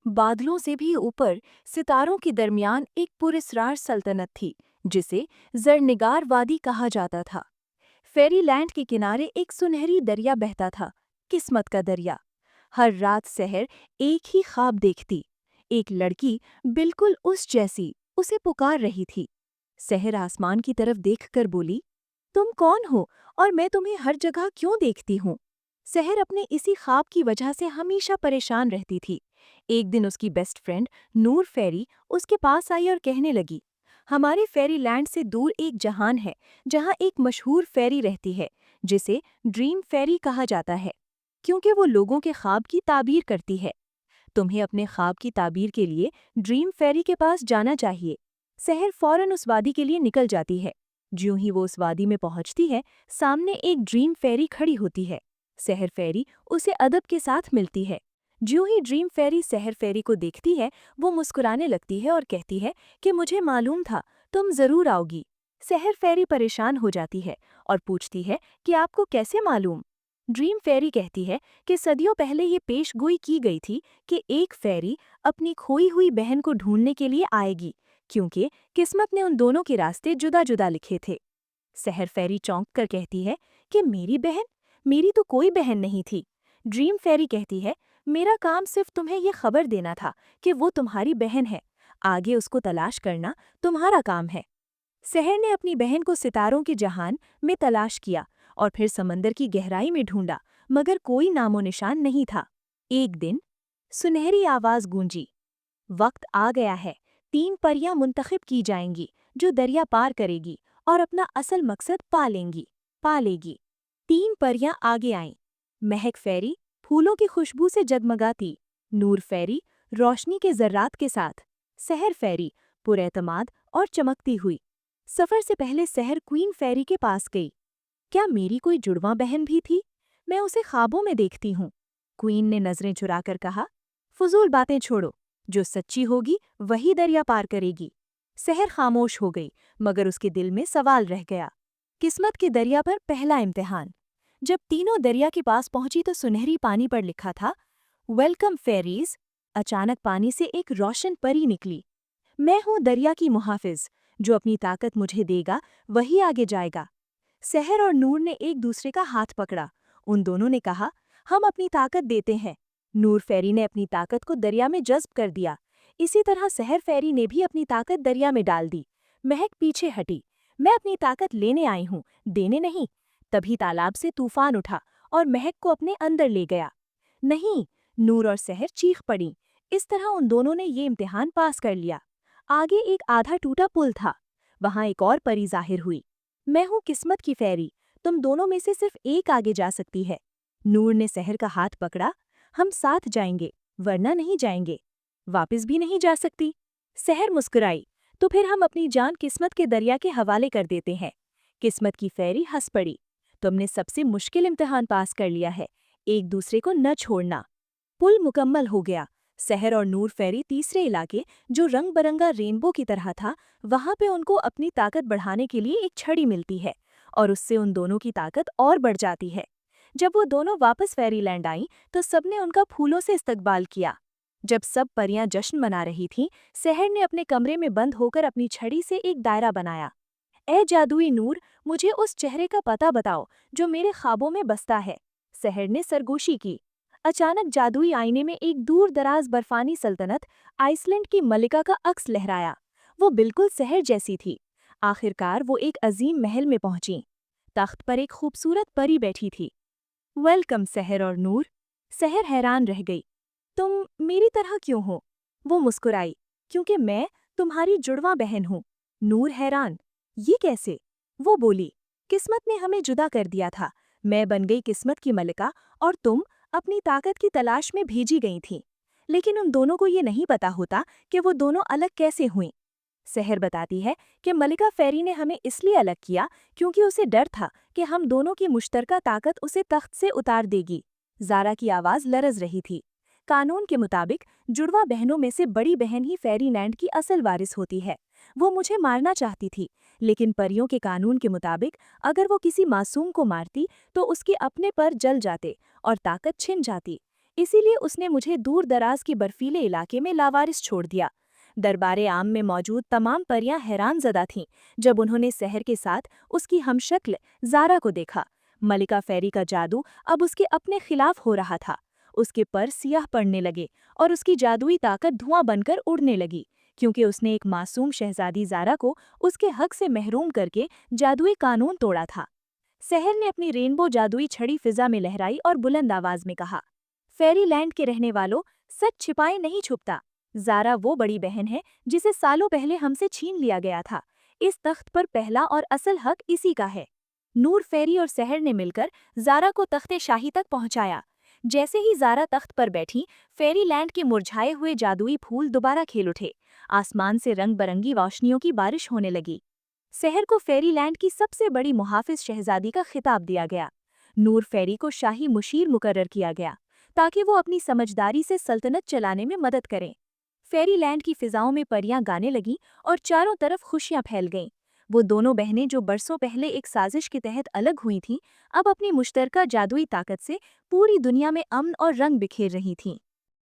बादलों से भी ऊपर सितारों के दरमियान एक पुरस्रार सल्तनत थी जिसे जरनिगार वादी कहा जाता था। फेरीलैंड के किनारे एक सुनहरी दरिया बहता था, किस्मत का दरिया। हर रात सहर एक ही ख्वाब देखती। एक लड़की बिल्कुल उस जैसी उसे पुकार रही थी। सहर आसमान की तरफ देखकर बोली, तुम कौन हो और मैं तुम्हें हर जगह क्यों देखती हूँ? सहर अपने इसी ख्वाब की वजह से हमेशा परेशान रहती थी। एक दिन उसकी बेस्ट फ्रेंड नूर फेरी उसके पास आई और कहने लगी, हमारे फेरी लैंड से दूर एक जहान है जहाँ एक मशहूर फेरी रहती है जिसे ड्रीम फेरी कहा जाता है, क्योंकि वो लोगों के ख्वाब की ताबीर करती है। तुम्हें अपने ख्वाब की ताबीर के लिए ड्रीम फेरी के पास जाना चाहिए। सहर फौरन उस वादी के लिए निकल जाती है। ज्यों ही वो उस वादी में पहुंचती है, सामने एक ड्रीम फेरी खड़ी होती है। सहर फेरी उसे अदब के साथ मिलती है। ज्यों ही ड्रीम फेरी सहर फेरी को देखती है, वो मुस्कुराने लगती है और कहती है कि मुझे मालूम था तुम जरूर आओगी। सहर फेरी परेशान हो जाती है और पूछती है कि आपको कैसे मालूम? ड्रीम फेरी कहती है कि सदियों पहले ये पेशगोई की गई थी कि एक फेरी अपनी खोई हुई बहन को ढूंढने के लिए आएगी, क्योंकि किस्मत ने उन दोनों के रास्ते जुदा जुदा लिखे थे। सहर फेरी चौंक कर कहती है कि मेरी बहन? मेरी तो कोई बहन नहीं थी। ड्रीम फेरी कहती है, मेरा काम सिर्फ तुम्हें ये खबर देना था कि वो तुम्हारी बहन है। आगे उसको तलाश करना तुम्हारा काम है। सहर ने अपनी बहन को सितारों के जहान में तलाश किया और फिर समंदर की गहराई में ढूंढा, मगर कोई नामो निशान नहीं था। एक दिन सुनहरी आवाज गूंजी, वक्त आ गया है, 3 परियां मुंतखब की जाएंगी जो दरिया पार करेगी और अपना असल मकसद पा लेगी। 3 परियां आगे आईं। महक फेरी फूलों की खुशबू से जगमगाती, नूर फेरी रोशनी के जर्रात के साथ, सहर फेरी पुरएतमाद और चमकती हुई। सफर से पहले सहर क्वीन फेरी के पास गई। क्या मेरी कोई जुड़वां बहन भी थी? मैं उसे ख्वाबों में देखती हूँ। क्वीन ने नजरें चुराकर कहा, फजूल बातें छोड़ो, जो सच्ची होगी वही दरिया पार करेगी। सहर खामोश हो गई, मगर उसके दिल में सवाल रह गया। किस्मत के दरिया पर पहला इम्तिहान। जब तीनों दरिया के पास पहुंची तो सुनहरी पानी पर लिखा था, वेलकम फेरीज। अचानक पानी से एक रोशन परी निकली। मैं हूँ दरिया की मुहाफिज, जो अपनी ताकत मुझे देगा वही आगे जाएगा। सहर और नूर ने एक दूसरे का हाथ पकड़ा। उन दोनों ने कहा, हम अपनी ताकत देते हैं। नूर फेरी ने अपनी ताकत को दरिया में जज्ब कर दिया। इसी तरह सहर फेरी ने भी अपनी ताकत दरिया में डाल दी। महक पीछे हटी। मैं अपनी ताकत लेने आई हूँ, देने नहीं। तभी तालाब से तूफान उठा और महक को अपने अंदर ले गया। नहीं, नूर और सहर चीख पड़ी। इस तरह उन दोनों ने ये इम्तिहान पास कर लिया। आगे एक आधा टूटा पुल था। वहां एक और परी जाहिर हुई। मैं हूँ किस्मत की फेरी, तुम दोनों में से सिर्फ एक आगे जा सकती है। नूर ने सहर का हाथ पकड़ा। हम साथ जाएंगे, वरना नहीं जाएंगे। वापस भी नहीं जा सकती। सहर मुस्कुराई, तो फिर हम अपनी जान किस्मत के दरिया के हवाले कर देते हैं। किस्मत की फेरी हंस पड़ी। तुमने सबसे मुश्किल इम्तिहान पास कर लिया है, एक दूसरे को न छोड़ना। पुल मुकम्मल हो गया। सहर और नूर फेरी तीसरे इलाके, जो रंग बरंगा रेनबो की तरह था, वहां पे उनको अपनी ताकत बढ़ाने के लिए एक छड़ी मिलती है और उससे उन दोनों की ताकत और बढ़ जाती है। जब वो दोनों वापस फेरीलैंड आईं तो सबने उनका फूलों से इस्तकबाल किया। जब सब परियां जश्न मना रही थीं, सहर ने अपने कमरे में बंद होकर अपनी छड़ी से एक दायरा बनाया। ए जादुई नूर, मुझे उस चेहरे का पता बताओ जो मेरे ख्वाबों में बसता है। सहर ने सरगोशी की। अचानक जादुई आईने में एक दूर दराज बर्फानी सल्तनत, आइसलैंड की मलिका का अक्स लहराया। वो बिल्कुल सहर जैसी थी। आखिरकार वो एक अजीम महल में पहुंची। तख्त पर एक खूबसूरत परी बैठी थी। वेलकम सहर और नूर। सहर हैरान रह गई। तुम मेरी तरह क्यों हो? वो मुस्कुराई, क्योंकि मैं तुम्हारी जुड़वा बहन हूँ। नूर हैरान, ये कैसे? वो बोली, किस्मत ने हमें जुदा कर दिया था। मैं बन गई किस्मत की मलिका और तुम अपनी ताकत की तलाश में भेजी गई थीं। लेकिन उन दोनों को ये नहीं पता होता कि वो दोनों अलग कैसे हुईं। सहर बताती है कि मलिका फेरी ने हमें इसलिए अलग किया क्योंकि उसे डर था कि हम दोनों की मुश्तरका ताकत उसे तख्त से उतार देगी। जारा की आवाज लरज रही थी। कानून के मुताबिक जुड़वा बहनों में से बड़ी बहन ही फेरीलैंड की असल वारिस होती है। वो मुझे मारना चाहती थी, लेकिन परियों के कानून के मुताबिक अगर वो किसी मासूम को मारती तो उसके अपने पर जल जाते और ताकत छिन जाती। इसी लिए उसने मुझे दूर दराज के बर्फीले इलाके में लावारिस छोड़ दिया। दरबारे आम में मौजूद तमाम परियां हैरानजदा थीं जब उन्होंने सहर के साथ उसकी हमशक्ल ज़ारा को देखा। मलिका फेरी का जादू अब उसके अपने खिलाफ हो रहा था। उसके पर सियाह पड़ने लगे और उसकी जादुई ताकत धुआं बनकर उड़ने लगी, क्योंकि उसने एक मासूम शहजादी ज़ारा को उसके हक से महरूम करके जादुई कानून तोड़ा था। सहर ने अपनी रेनबो जादुई छड़ी फिजा में लहराई और बुलंद आवाज में कहा, फेरीलैंड के रहने वालों, सच छिपाए नहीं छुपता। ज़ारा वो बड़ी बहन है जिसे सालों पहले हमसे छीन लिया गया था। इस तख्त पर पहला और असल हक इसी का है। नूर फेरी और सहर ने मिलकर ज़ारा को तख्ते शाही तक पहुंचाया। जैसे ही ज़ारा तख्त पर बैठी, फेरीलैंड के मुरझाए हुए जादुई फूल दोबारा खिल उठे। आसमान से रंग बरंगी रोशनियों की बारिश होने लगी। सहर को फेरीलैंड की सबसे बड़ी मुहाफिज शहजादी का खिताब दिया गया। नूर फेरी को शाही मुशीर मुकर्रर किया गया ताकि वो अपनी समझदारी से सल्तनत चलाने में मदद करें। फेरीलैंड की फिजाओं में परियां गाने लगीं और चारों तरफ खुशियां फैल गईं। वो दोनों बहनें जो बरसों पहले एक साजिश के तहत अलग हुई थीं, अब अपनी मुश्तरका जादुई ताकत से पूरी दुनिया में अमन और रंग बिखेर रही थीं।